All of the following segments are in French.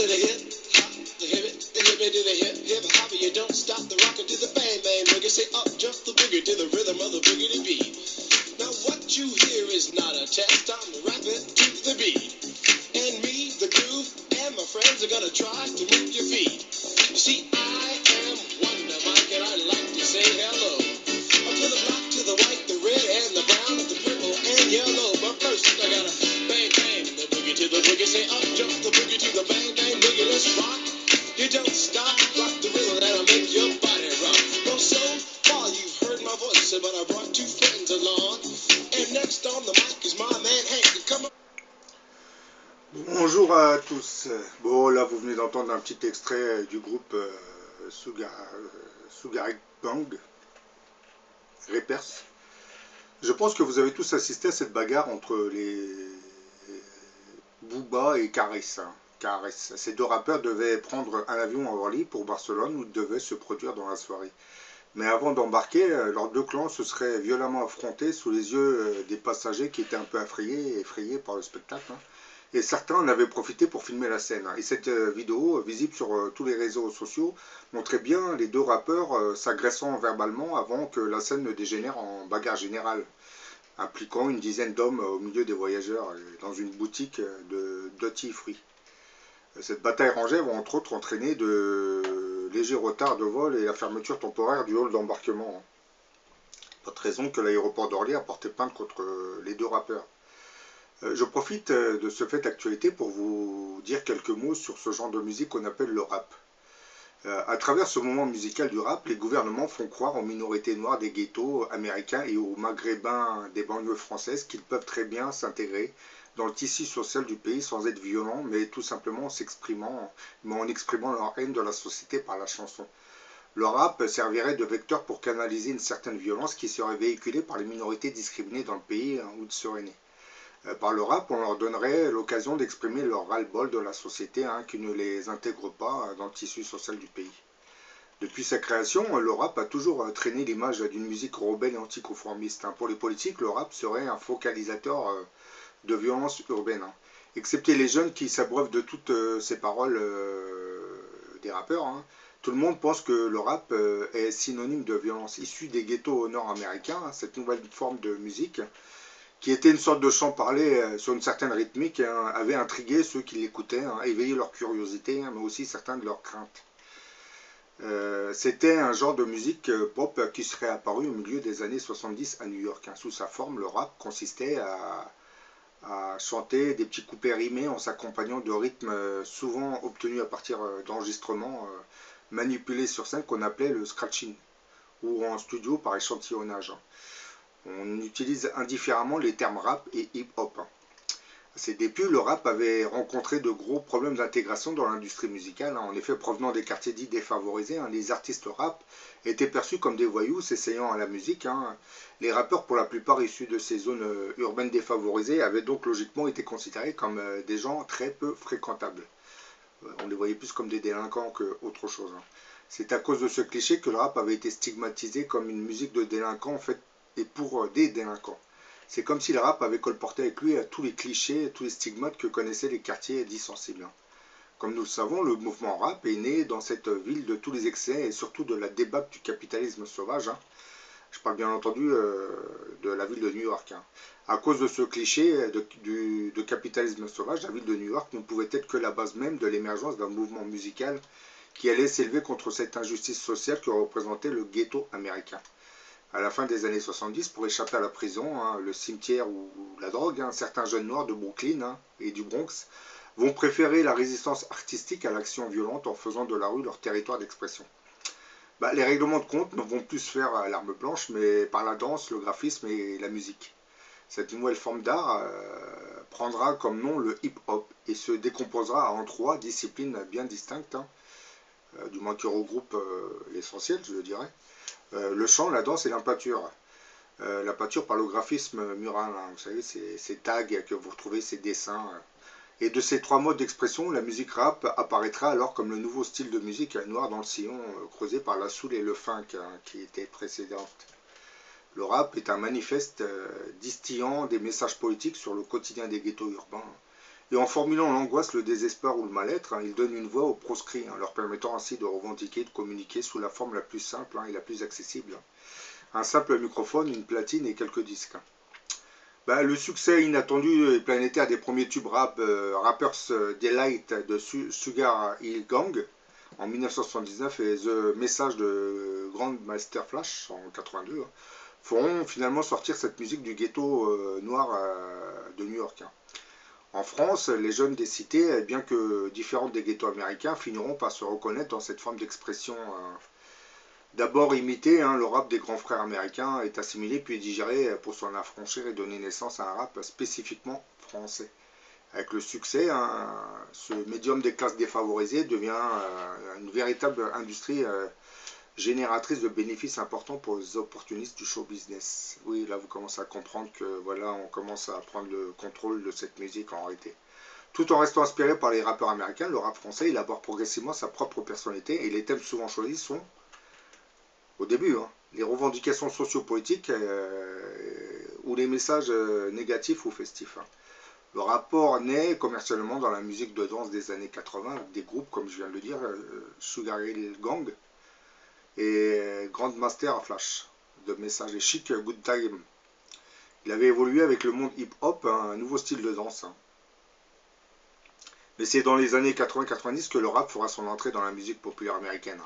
to the hip, hop, the hippie to the hip, hip hop. You don't stop the rocker to the bang bang boogie. Say up, jump the boogie to the rhythm of the boogie to beat. Now what you hear is not a test. I'm rapping to the beat, and me, the groove, and my friends are gonna try to move your feet. You see, I am Wonder Mike, and I like to say hello. Up to the black, to the white, the red, and the brown, the purple, and yellow. But first, I gotta bang bang the boogie to the boogie. Say up, jump the boogie to the bang bang boogie. Let's rock. You don't stop, rock the rhythm that'll make your body rock. Well, so far you've heard my voice, but I brought two friends along. And next on the mic is my man Hank. Come on. Bonjour à tous. Bon, là vous venez d'entendre un petit extrait du groupe Sugarik Bang, Repers. Je pense que vous avez tous assisté à cette bagarre entre les Booba et Karis. Ces deux rappeurs devaient prendre un avion à Orly pour Barcelone où ils devaient se produire dans la soirée. Mais avant d'embarquer, leurs deux clans se seraient violemment affrontés sous les yeux des passagers qui étaient un peu effrayés par le spectacle. Et certains en avaient profité pour filmer la scène. Et cette vidéo, visible sur tous les réseaux sociaux, montrait bien les deux rappeurs s'agressant verbalement avant que la scène ne dégénère en bagarre générale, impliquant une dizaine d'hommes au milieu des voyageurs dans une boutique de duty free. Cette bataille rangée va entre autres entraîner de légers retards de vol et la fermeture temporaire du hall d'embarquement. Pas de raison que l'aéroport d'Orly a porté plainte contre les deux rappeurs. Je profite de ce fait d'actualité pour vous dire quelques mots sur ce genre de musique qu'on appelle le rap. À travers ce moment musical du rap, les gouvernements font croire aux minorités noires des ghettos américains et aux maghrébins des banlieues françaises qu'ils peuvent très bien s'intégrer dans le tissu social du pays sans être violents, mais tout simplement en exprimant leur haine de la société par la chanson. Le rap servirait de vecteur pour canaliser une certaine violence qui serait véhiculée par les minorités discriminées dans le pays où ils seraient nés. Par le rap, on leur donnerait l'occasion d'exprimer leur ras-le-bol de la société qui ne les intègre pas dans le tissu social du pays. Depuis sa création, le rap a toujours traîné l'image d'une musique rebelle et anticonformiste. Pour les politiques, le rap serait un focalisateur de violence urbaine. Excepté les jeunes qui s'abreuvent de toutes ces paroles des rappeurs, tout le monde pense que le rap est synonyme de violence. Issue des ghettos nord-américains, cette nouvelle forme de musique, qui était une sorte de chant parlé sur une certaine rythmique, avait intrigué ceux qui l'écoutaient, éveillé leur curiosité, mais aussi certains de leurs craintes. C'était un genre de musique pop qui serait apparu au milieu des années 70 à New York. Sous sa forme, le rap consistait à chanter des petits couplets rimés en s'accompagnant de rythmes souvent obtenus à partir d'enregistrements manipulés sur scène qu'on appelait le scratching, ou en studio par échantillonnage. On utilise indifféremment les termes rap et hip-hop. À ses débuts, le rap avait rencontré de gros problèmes d'intégration dans l'industrie musicale. En effet, provenant des quartiers dits défavorisés, les artistes rap étaient perçus comme des voyous s'essayant à la musique. Les rappeurs, pour la plupart issus de ces zones urbaines défavorisées, avaient donc logiquement été considérés comme des gens très peu fréquentables. On les voyait plus comme des délinquants qu'autre chose. C'est à cause de ce cliché que le rap avait été stigmatisé comme une musique de délinquants en fait, et pour des délinquants. C'est comme si le rap avait colporté avec lui à tous les clichés, tous les stigmates que connaissaient les quartiers dits sensibles. Comme nous le savons, le mouvement rap est né dans cette ville de tous les excès et surtout de la débâcle du capitalisme sauvage. Je parle bien entendu de la ville de New York. À cause de ce cliché de capitalisme sauvage, la ville de New York ne pouvait être que la base même de l'émergence d'un mouvement musical qui allait s'élever contre cette injustice sociale que représentait le ghetto américain. À la fin des années 70, pour échapper à la prison, le cimetière ou la drogue, certains jeunes noirs de Brooklyn et du Bronx vont préférer la résistance artistique à l'action violente en faisant de la rue leur territoire d'expression. Les règlements de compte ne vont plus se faire à l'arme blanche, mais par la danse, le graphisme et la musique. Cette nouvelle forme d'art prendra comme nom le hip-hop et se décomposera en trois disciplines bien distinctes, du moins qui regroupent l'essentiel, je le dirais. Le chant, la danse et la peinture. La peinture par le graphisme mural, vous savez, ces tags que vous retrouvez, ces dessins. Et de ces trois modes d'expression, la musique rap apparaîtra alors comme le nouveau style de musique noir dans le sillon creusé par la soul et le funk qui était précédente. Le rap est un manifeste distillant des messages politiques sur le quotidien des ghettos urbains Et en formulant l'angoisse, le désespoir ou le mal-être, il donne une voix aux proscrits, leur permettant ainsi de revendiquer, de communiquer sous la forme la plus simple et la plus accessible. Un simple microphone, une platine et quelques disques. Le succès inattendu et planétaire des premiers tubes Rapper's Delight de Sugar Hill Gang en 1979 et The Message de Grandmaster Flash en 82 feront finalement sortir cette musique du ghetto noir de New York. En France, les jeunes des cités, bien que différentes des ghettos américains, finiront par se reconnaître dans cette forme d'expression. D'abord imité, le rap des grands frères américains est assimilé puis digéré pour s'en affranchir et donner naissance à un rap spécifiquement français. Avec le succès, ce médium des classes défavorisées devient une véritable industrie génératrice de bénéfices importants pour les opportunistes du show business. Oui, là vous commencez à comprendre que voilà, on commence à prendre le contrôle de cette musique en réalité. Tout en restant inspiré par les rappeurs américains, le rap français élabore progressivement sa propre personnalité et les thèmes souvent choisis sont, au début, les revendications sociopolitiques ou les messages négatifs ou festifs. Le rapport naît commercialement dans la musique de danse des années 80 avec des groupes, comme je viens de le dire, Sugar Hill Gang et Grandmaster Flash, de Message et Chic Good Time. Il avait évolué avec le monde hip-hop, un nouveau style de danse. Mais c'est dans les années 80-90 que le rap fera son entrée dans la musique populaire américaine.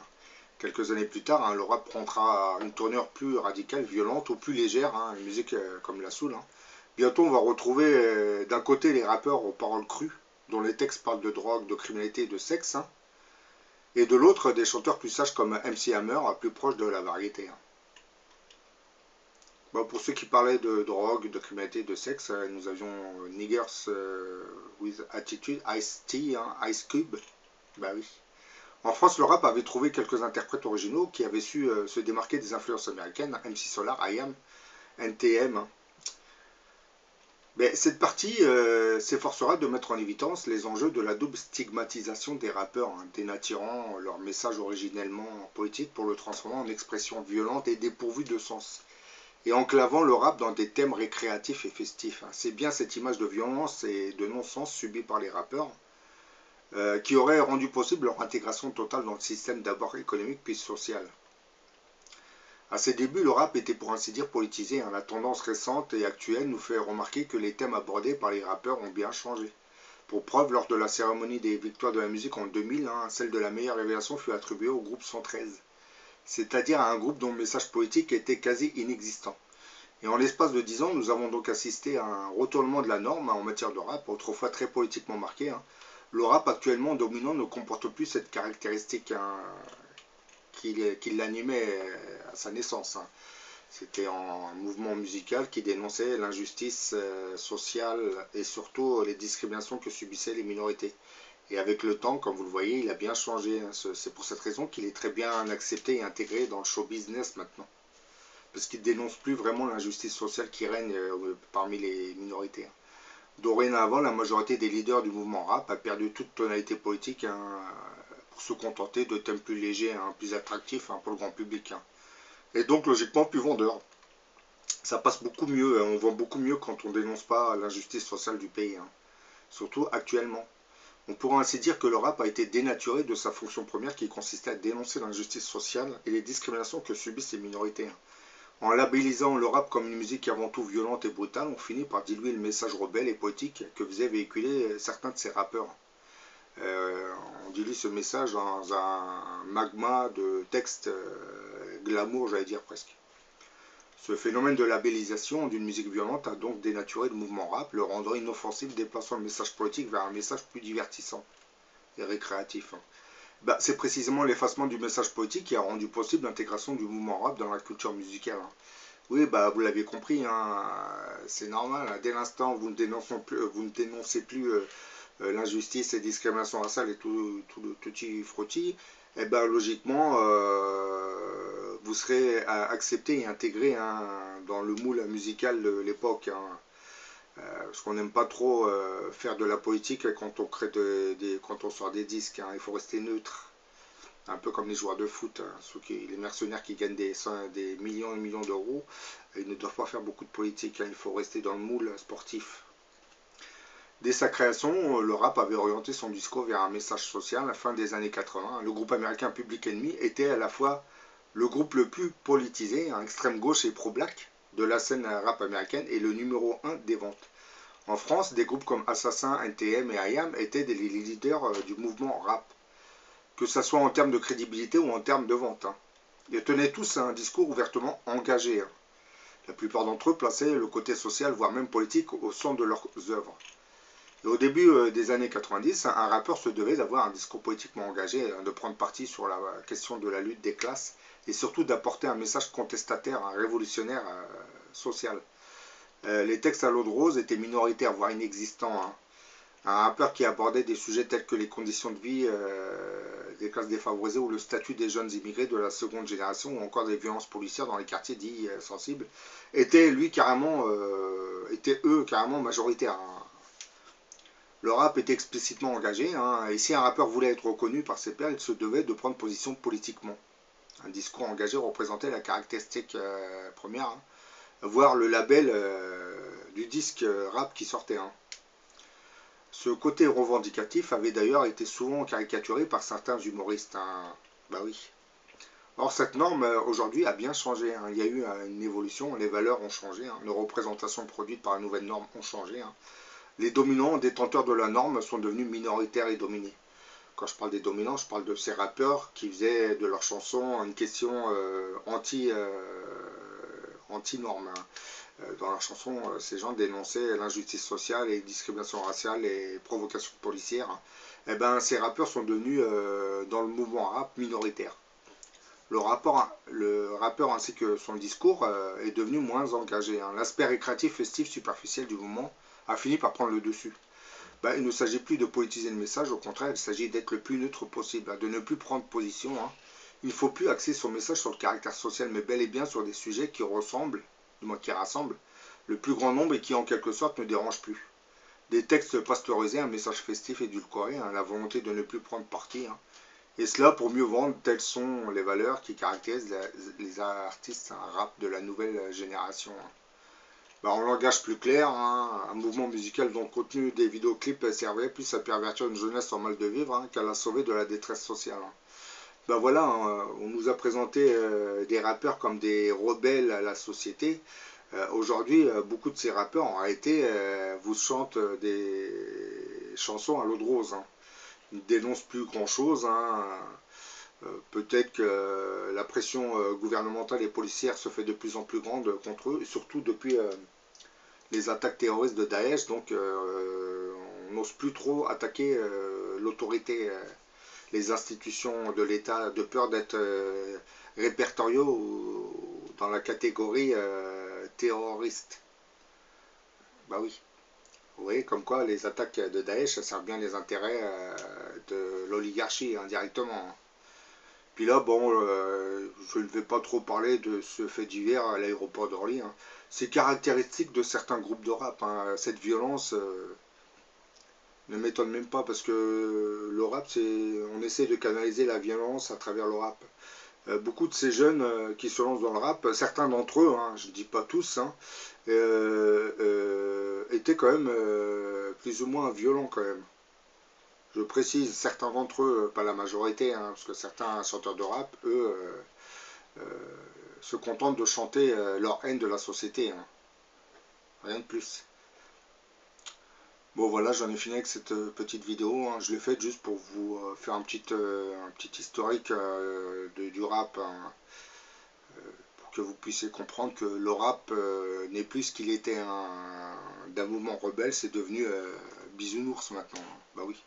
Quelques années plus tard, le rap prendra une tournure plus radicale, violente ou plus légère, une musique comme la soul. Bientôt, on va retrouver d'un côté les rappeurs aux paroles crues, dont les textes parlent de drogue, de criminalité et de sexe, et de l'autre, des chanteurs plus sages comme MC Hammer, plus proches de la variété. Pour ceux qui parlaient de drogue, de criminalité, de sexe, nous avions Niggers with Attitude, Ice-T, Ice Cube. Oui. En France, le rap avait trouvé quelques interprètes originaux qui avaient su se démarquer des influences américaines, MC Solar, IAM, NTM. Mais cette partie s'efforcera de mettre en évidence les enjeux de la double stigmatisation des rappeurs, dénaturant leur message originellement politique pour le transformer en expression violente et dépourvue de sens, et enclavant le rap dans des thèmes récréatifs et festifs. C'est bien cette image de violence et de non-sens subie par les rappeurs qui aurait rendu possible leur intégration totale dans le système d'abord économique puis social. À ses débuts, le rap était pour ainsi dire politisé. La tendance récente et actuelle nous fait remarquer que les thèmes abordés par les rappeurs ont bien changé. Pour preuve, lors de la cérémonie des victoires de la musique en 2000, celle de la meilleure révélation fut attribuée au groupe 113, c'est-à-dire à un groupe dont le message politique était quasi inexistant. Et en l'espace de 10 ans, nous avons donc assisté à un retournement de la norme en matière de rap, autrefois très politiquement marqué. Le rap actuellement dominant ne comporte plus cette caractéristique qui l'animait à sa naissance. C'était un mouvement musical qui dénonçait l'injustice sociale et surtout les discriminations que subissaient les minorités. Et avec le temps, comme vous le voyez, il a bien changé. C'est pour cette raison qu'il est très bien accepté et intégré dans le show business maintenant. Parce qu'il ne dénonce plus vraiment l'injustice sociale qui règne parmi les minorités. Dorénavant, la majorité des leaders du mouvement rap a perdu toute tonalité politique pour se contenter de thèmes plus légers, plus attractifs pour le grand public. Et donc logiquement plus vendeur. Ça passe beaucoup mieux, on vend beaucoup mieux quand on ne dénonce pas l'injustice sociale du pays, surtout actuellement. On pourrait ainsi dire que le rap a été dénaturé de sa fonction première qui consistait à dénoncer l'injustice sociale et les discriminations que subissent les minorités. En labellisant le rap comme une musique avant tout violente et brutale, on finit par diluer le message rebelle et poétique que faisaient véhiculer certains de ces rappeurs. On dilue ce message dans un magma de textes glamour, j'allais dire presque. Ce phénomène de labellisation d'une musique violente a donc dénaturé le mouvement rap, le rendant inoffensif, déplaçant le message politique vers un message plus divertissant et récréatif. C'est précisément l'effacement du message politique qui a rendu possible l'intégration du mouvement rap dans la culture musicale. Oui, vous l'avez compris, c'est normal. Dès l'instant où vous ne dénoncez plus l'injustice et discrimination raciale et tout le tutti frutti, logiquement, vous serez accepté et intégré dans le moule musical de l'époque. Parce qu'on n'aime pas trop faire de la politique quand on crée quand on sort des disques. Il faut rester neutre. Un peu comme les joueurs de foot, les mercenaires qui gagnent des millions et millions d'euros, ils ne doivent pas faire beaucoup de politique. Il faut rester dans le moule sportif. Dès sa création, le rap avait orienté son discours vers un message social à la fin des années 80. Le groupe américain Public Enemy était à la fois le groupe le plus politisé, extrême gauche et pro-black de la scène rap américaine et le numéro 1 des ventes. En France, des groupes comme Assassin, NTM et IAM étaient les leaders du mouvement rap, que ce soit en termes de crédibilité ou en termes de vente. Ils tenaient tous un discours ouvertement engagé. La plupart d'entre eux plaçaient le côté social, voire même politique, au centre de leurs œuvres. Et au début des années 90, un rappeur se devait d'avoir un discours politiquement engagé, de prendre parti sur la question de la lutte des classes et surtout d'apporter un message contestataire, révolutionnaire, social. Les textes à l'eau de rose étaient minoritaires, voire inexistants. Un rappeur qui abordait des sujets tels que les conditions de vie des classes défavorisées ou le statut des jeunes immigrés de la seconde génération ou encore des violences policières dans les quartiers dits sensibles étaient eux carrément majoritaires. Le rap était explicitement engagé, et si un rappeur voulait être reconnu par ses pairs, il se devait de prendre position politiquement. Un discours engagé représentait la caractéristique première, voire le label du disque rap qui sortait. Ce côté revendicatif avait d'ailleurs été souvent caricaturé par certains humoristes. Bah oui. Or, cette norme, aujourd'hui, a bien changé. Il y a eu une évolution, les valeurs ont changé, les représentations produites par la nouvelle norme ont changé. Les dominants, détenteurs de la norme, sont devenus minoritaires et dominés. Quand je parle des dominants, je parle de ces rappeurs qui faisaient de leurs chansons une question anti-norme. Dans leurs chansons, ces gens dénonçaient l'injustice sociale et les discriminations raciales et provocations policières. Et ben, ces rappeurs sont devenus, dans le mouvement rap, minoritaires. Le rappeur ainsi que son discours est devenu moins engagé. L'aspect récréatif, festif, superficiel du mouvement a fini par prendre le dessus. Il ne s'agit plus de politiser le message, au contraire, il s'agit d'être le plus neutre possible, de ne plus prendre position. Il ne faut plus axer son message sur le caractère social, mais bel et bien sur des sujets qui rassemblent le plus grand nombre et qui en quelque sorte ne dérangent plus. Des textes pasteurisés, un message festif édulcoré, la volonté de ne plus prendre parti. Et cela pour mieux vendre, telles sont les valeurs qui caractérisent les artistes rap de la nouvelle génération. En langage plus clair, un mouvement musical dont le contenu des vidéoclips servait plus à pervertir une jeunesse en mal de vivre qu'à la sauver de la détresse sociale. Voilà, on nous a présenté des rappeurs comme des rebelles à la société. Aujourd'hui, beaucoup de ces rappeurs en réalité vous chantent des chansons à l'eau de rose. Ils ne dénoncent plus grand chose. Peut-être que la pression gouvernementale et policière se fait de plus en plus grande contre eux, et surtout depuis les attaques terroristes de Daesh, donc on n'ose plus trop attaquer l'autorité, les institutions de l'État, de peur d'être répertoriés dans la catégorie terroriste. Bah oui. Vous voyez, comme quoi les attaques de Daesh servent bien les intérêts de l'oligarchie indirectement. Puis là, je ne vais pas trop parler de ce fait divers à l'aéroport d'Orly. C'est caractéristique de certains groupes de rap. Cette violence ne m'étonne même pas parce que le rap, on essaie de canaliser la violence à travers le rap. Beaucoup de ces jeunes qui se lancent dans le rap, certains d'entre eux, je ne dis pas tous, étaient quand même plus ou moins violents quand même. Je précise, certains d'entre eux, pas la majorité, parce que certains chanteurs de rap, eux, se contentent de chanter leur haine de la société. Rien de plus. Bon voilà, j'en ai fini avec cette petite vidéo. Je l'ai faite juste pour vous faire un petit historique du rap. Pour que vous puissiez comprendre que le rap n'est plus ce qu'il était d'un mouvement rebelle, c'est devenu bisounours maintenant. Bah oui.